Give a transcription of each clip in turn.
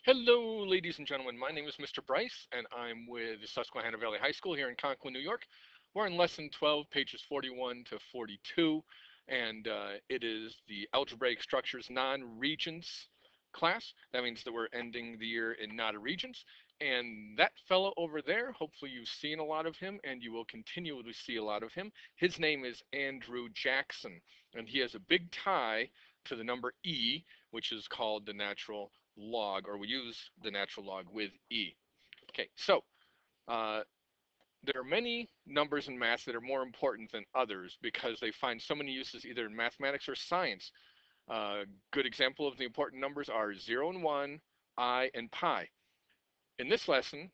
Hello, ladies and gentlemen. My name is Mr. Bryce, and I'm with Susquehanna Valley High School here in Conklin, New York. We're in lesson 12, pages 41 to 42, and it is the Algebraic Structures Non-Regents class. That means that we're ending the year in not a regents. And that fellow over there, hopefully you've seen a lot of him, and you will continue to see a lot of him. His name is Andrew Jackson, and he has a big tie to the number E, which is called the natural log, or we use the natural log with E. Okay, so uh, there are many numbers in math that are more important than others because they find so many uses either in mathematics or science. Good example of the important numbers are 0 and 1, I, and pi. In this lesson,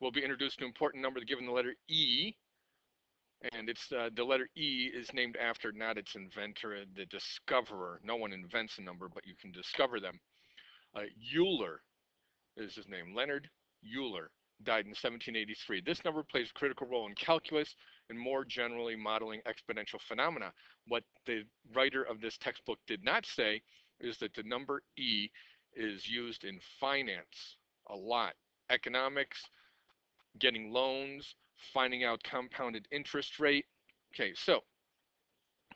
we'll be introduced to an important number given the letter E, and it's the letter E is named after not its inventor, the discoverer. No one invents a number, but you can discover them. Euler is his name. Leonard Euler died in 1783. This number plays a critical role in calculus and more generally modeling exponential phenomena. What the writer of this textbook did not say is that the number E is used in finance a lot. Economics, getting loans, finding out compounded interest rate. Okay, so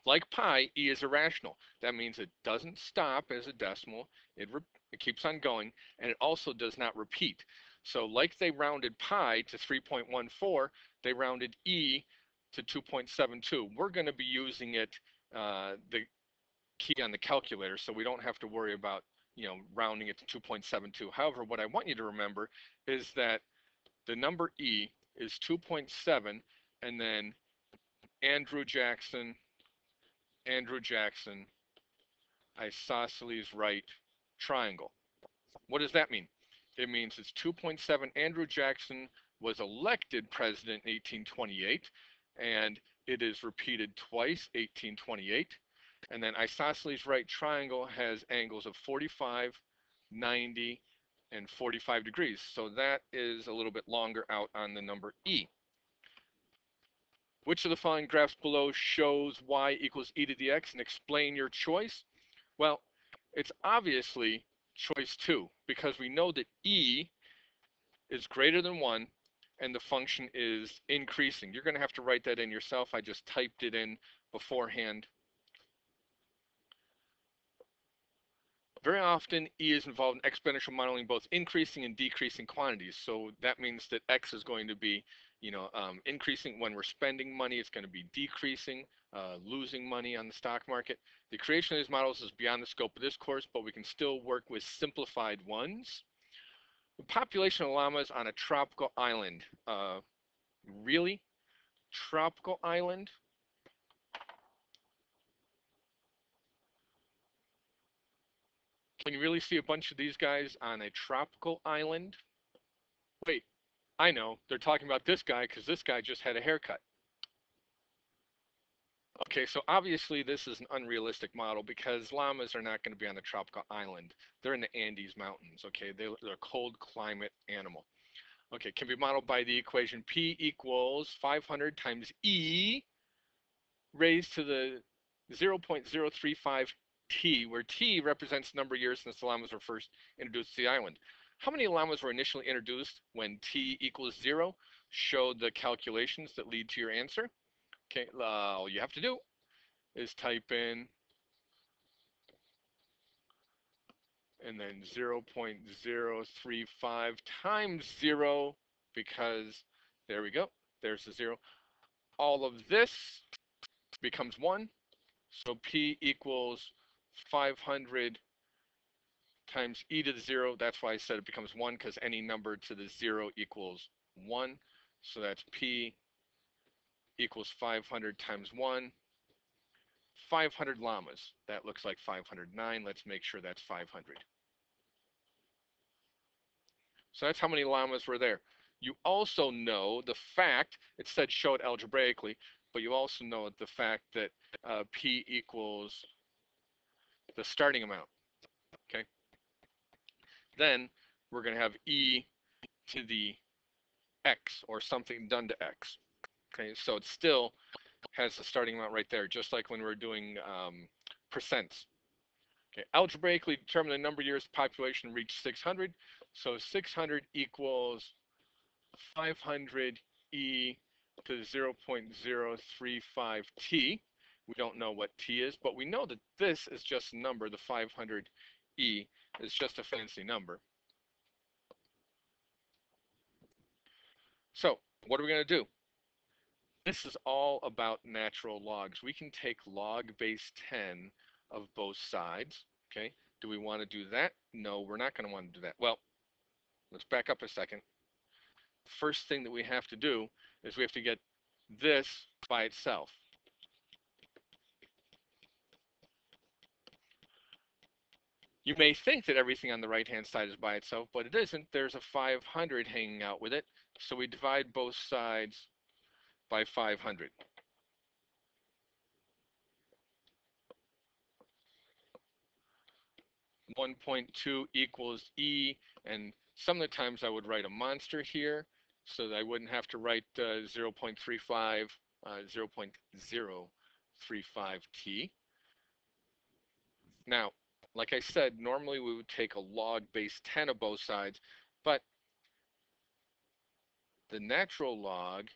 like pi, E is irrational. That means it doesn't stop as a decimal. It keeps on going, and it also does not repeat. So like they rounded pi to 3.14, they rounded E to 2.72. We're going to be using it, the key on the calculator, so we don't have to worry about rounding it to 2.72. However, what I want you to remember is that the number E is 2.7, and then Andrew Jackson, isosceles right triangle. What does that mean? It means it's 2.7. Andrew Jackson was elected president in 1828, and it is repeated twice, 1828. And then isosceles right triangle has angles of 45, 90, and 45 degrees. So that is a little bit longer out on the number E. Which of the following graphs below shows y equals e to the x, and explain your choice? Well, it's obviously choice 2 because we know that e is greater than 1 and the function is increasing. You're going to have to write that in yourself. I just typed it in beforehand. Very often, E is involved in exponential modeling, both increasing and decreasing quantities. So that means that X is going to be, increasing when we're spending money. It's going to be decreasing, losing money on the stock market. The creation of these models is beyond the scope of this course, but we can still work with simplified ones. The population of llamas on a tropical island. Really? Tropical island? Can you really see a bunch of these guys on a tropical island? Wait, I know. They're talking about this guy because this guy just had a haircut. Okay, so obviously this is an unrealistic model because llamas are not going to be on the tropical island. They're in the Andes Mountains, okay? They're a cold climate animal. Okay, can be modeled by the equation P equals 500 times E raised to the 0.035 T, where T represents the number of years since the llamas were first introduced to the island. How many llamas were initially introduced when T equals 0? Show the calculations that lead to your answer. Okay, all you have to do is type in and then 0.035 times 0 because there we go. There's the 0. All of this becomes 1. So P equals 500 times e to the 0. That's why I said it becomes 1 because any number to the 0 equals 1. So that's P equals 500 times 1. 500 llamas. That looks like 509. Let's make sure that's 500. So that's how many llamas were there. You also know the fact, it said show it algebraically, but you also know the fact that P equals the starting amount, okay? Then we're going to have E to the X, or something done to X, okay? So it still has the starting amount right there, just like when we're doing percents. Okay, algebraically determine the number of years the population reached 600. So 600 equals 500 e to the 0.035 t. We don't know what t is, but we know that this is just a number. The 500 e is just a fancy number. So what are we going to do? This is all about natural logs. We can take log base 10 of both sides. Okay. Do we want to do that? No, we're not going to want to do that. Well, let's back up a second. First thing that we have to do is we have to get this by itself. You may think that everything on the right-hand side is by itself, but it isn't. There's a 500 hanging out with it. So we divide both sides by 500. 1.2 equals E, and some of the times I would write a monster here so that I wouldn't have to write 0.35, 0.035T. Now, like I said, normally we would take a log base 10 of both sides, but the natural log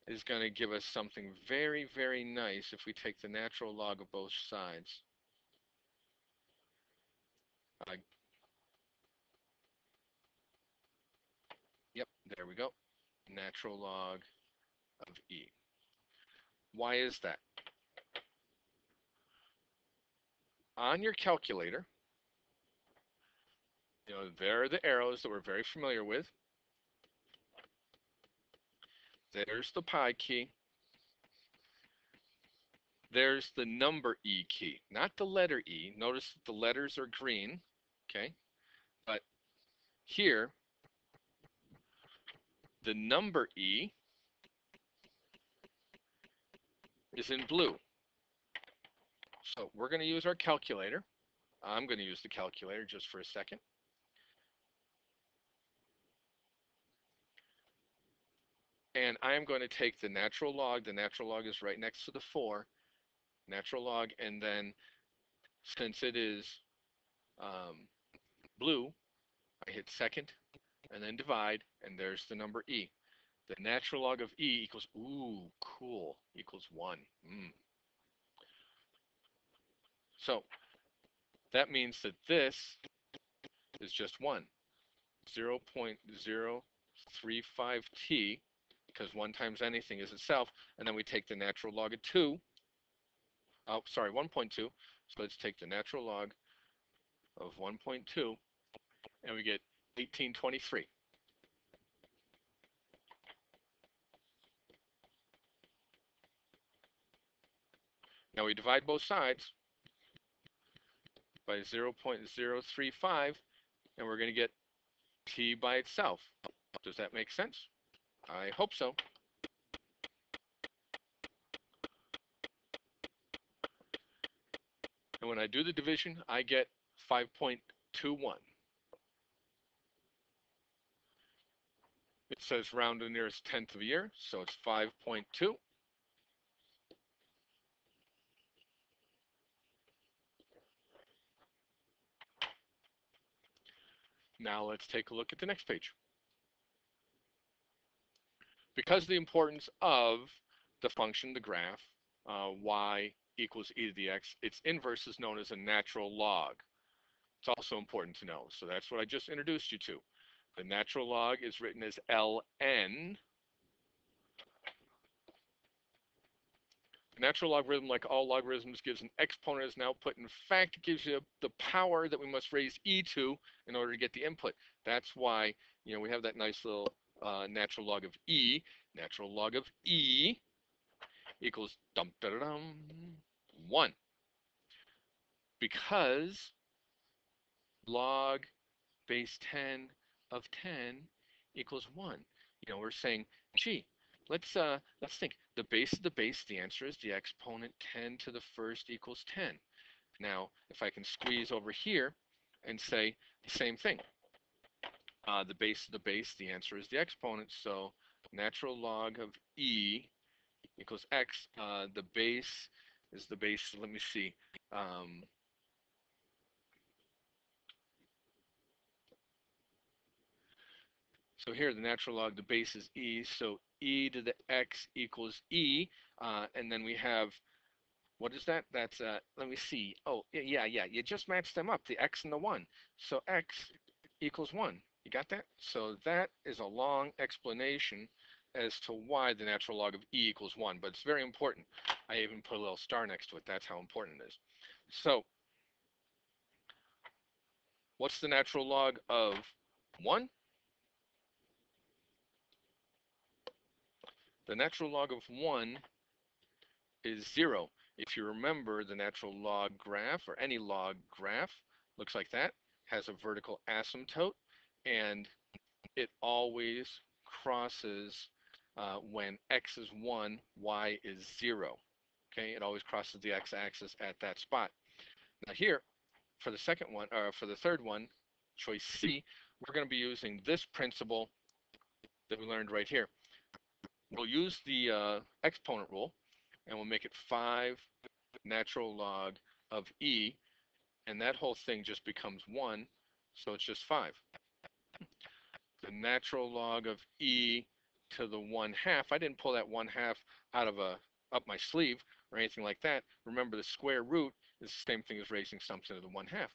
is going to give us something very, very nice if we take the natural log of both sides. Uh, yep, there we go. Natural log of E. Why is that? On your calculator, there are the arrows that we're very familiar with. There's the pi key. There's the number E key, not the letter E. Notice that the letters are green, okay? But here, the number E is in blue. So we're going to use our calculator. I'm going to use the calculator just for a second. And I'm going to take the natural log. The natural log is right next to the 4. Natural log, and then since it is blue, I hit second, and then divide, and there's the number E. The natural log of E equals, ooh, cool, equals 1. So that means that this is just 1. 0.035T, because 1 times anything is itself, and then we take the natural log of 2. Oh, sorry, 1.2. So let's take the natural log of 1.2, and we get 1823. Now we divide both sides by 0.035, and we're going to get t by itself. Does that make sense? I hope so. And when I do the division, I get 5.21. It says round to the nearest tenth of a year, so it's 5.2. Now let's take a look at the next page. Because of the importance of the function, the graph, y equals e to the x, its inverse is known as a natural log. It's also important to know. So that's what I just introduced you to. The natural log is written as ln. Natural logarithm, like all logarithms, gives an exponent as an output. In fact, it gives you the power that we must raise e to in order to get the input. That's why we have that nice little natural log of e. Natural log of e equals dum da dum 1. Because log base 10 of 10 equals 1. We're saying, gee, let's think. The base of the base, the answer is the exponent 10 to the first equals 10. Now, if I can squeeze over here and say the same thing. The base of the base, the answer is the exponent. So natural log of e equals x. The base is the base. Let me see. So here, the natural log, the base is e, so e to the x equals e, and then we have, what is that? That's, let me see. Oh, yeah, you just matched them up, the x and the 1. So x equals 1. You got that? So that is a long explanation as to why the natural log of e equals 1, but it's very important. I even put a little star next to it. That's how important it is. So what's the natural log of 1? The natural log of 1 is 0. If you remember the natural log graph, or any log graph, looks like that, has a vertical asymptote, and it always crosses when x is 1, y is 0. Okay, it always crosses the x-axis at that spot. Now here, for the second one, or for the third one, choice C, we're going to be using this principle that we learned right here. We'll use the exponent rule, and we'll make it 5 natural log of e, and that whole thing just becomes 1, so it's just 5. The natural log of e to the 1/2, I didn't pull that 1/2 out of up my sleeve or anything like that. Remember, the square root is the same thing as raising something to the 1/2.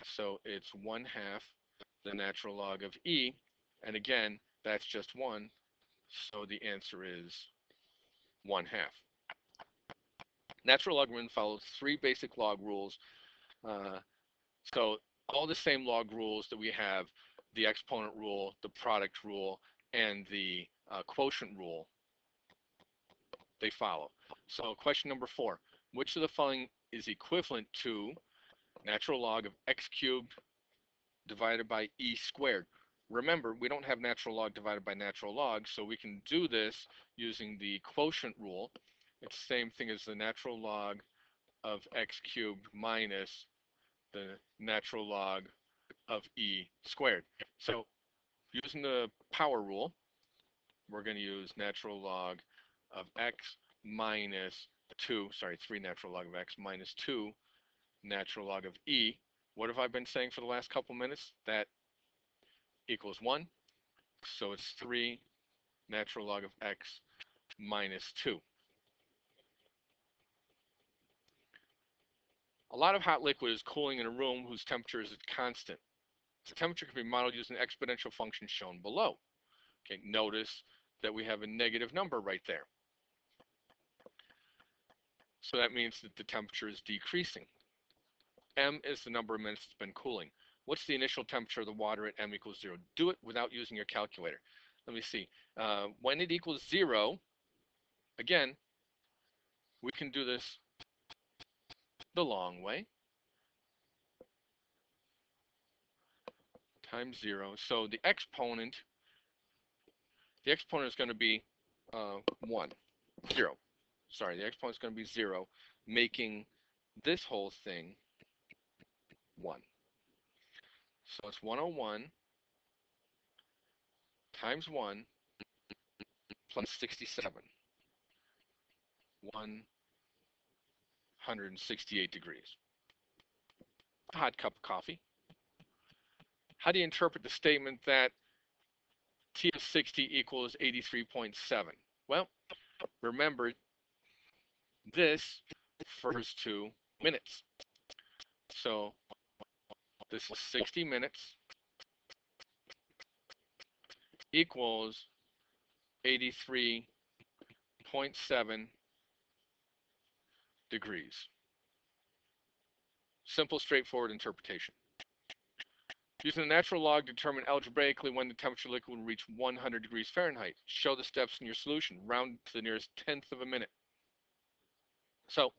So it's 1/2 the natural log of e, and again, that's just 1, so the answer is 1/2. Natural logarithm follows 3 basic log rules. So all the same log rules that we have, the exponent rule, the product rule, and the quotient rule, they follow. So question number 4, which of the following is equivalent to natural log of x cubed divided by e squared? Remember, we don't have natural log divided by natural log, so we can do this using the quotient rule. It's the same thing as the natural log of x cubed minus the natural log of e squared. So using the power rule, we're going to use natural log of x minus 2, sorry, 3 natural log of x minus 2 natural log of e. What have I been saying for the last couple minutes? That equals 1. So it's 3 natural log of x minus 2. A lot of hot liquid is cooling in a room whose temperature is constant. The temperature can be modeled using the exponential function shown below. Okay, notice that we have a negative number right there. So that means that the temperature is decreasing. M is the number of minutes it's been cooling. What's the initial temperature of the water at M equals 0? Do it without using your calculator. Let me see. When it equals 0, again, we can do this the long way. Times 0. So the exponent is going to be 1, 0. Sorry, the exponent is going to be 0, making this whole thing 1. So it's 101 times 1 plus 67. 168 degrees. A hot cup of coffee. How do you interpret the statement that T of 60 equals 83.7? Well, remember, this refers to minutes. So this is 60 minutes equals 83.7 degrees. Simple, straightforward interpretation. Using the natural log, determine algebraically when the temperature of the liquid will reach 100 degrees Fahrenheit. Show the steps in your solution. Round to the nearest tenth of a minute. So,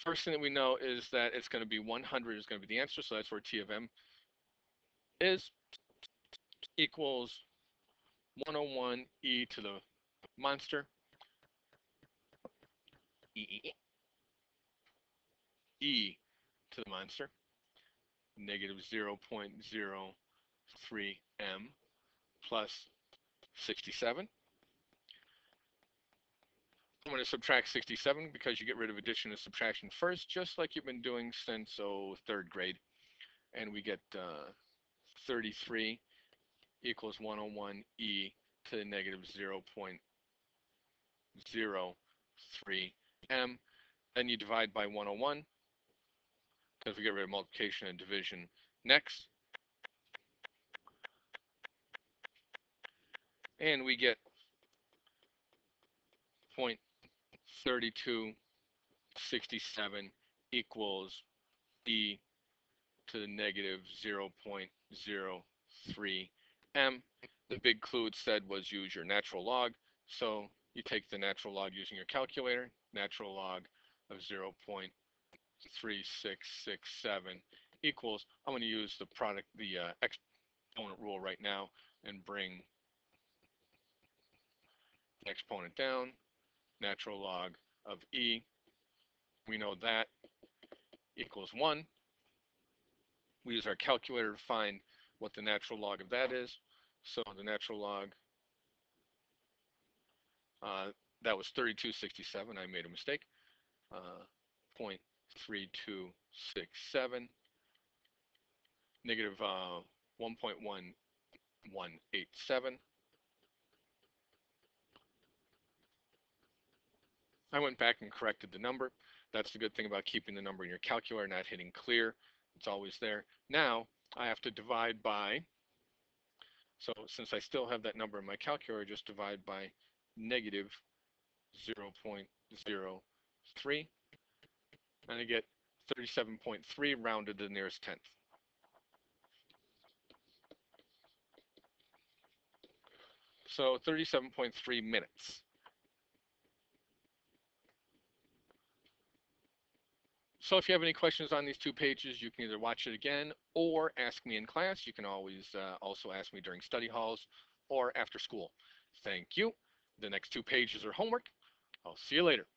first thing that we know is that it's going to be 100 is going to be the answer, so that's where T of M is, equals 101 e to the monster, e to the monster, negative 0.03 m plus 67. I'm going to subtract 67 because you get rid of addition and subtraction first, just like you've been doing since third grade. And we get 33 equals 101e to the negative 0.03 m. Then you divide by 101 because we get rid of multiplication and division next. And we get 0.3267 equals e to the negative 0.03 m. The big clue it said was use your natural log. So you take the natural log using your calculator, natural log of 0.3667 equals, I'm going to use the exponent rule right now and bring the exponent down, natural log of e, we know that equals 1. We use our calculator to find what the natural log of that is. So the natural log, that was 3267. I made a mistake. 0.3267, negative 1.1187. I went back and corrected the number. That's the good thing about keeping the number in your calculator, not hitting clear. It's always there. Now I have to divide by, so since I still have that number in my calculator, just divide by negative 0.03, and I get 37.3 rounded to the nearest tenth. So 37.3 minutes. So if you have any questions on these two pages, you can either watch it again or ask me in class. You can always also ask me during study halls or after school. Thank you. The next two pages are homework. I'll see you later.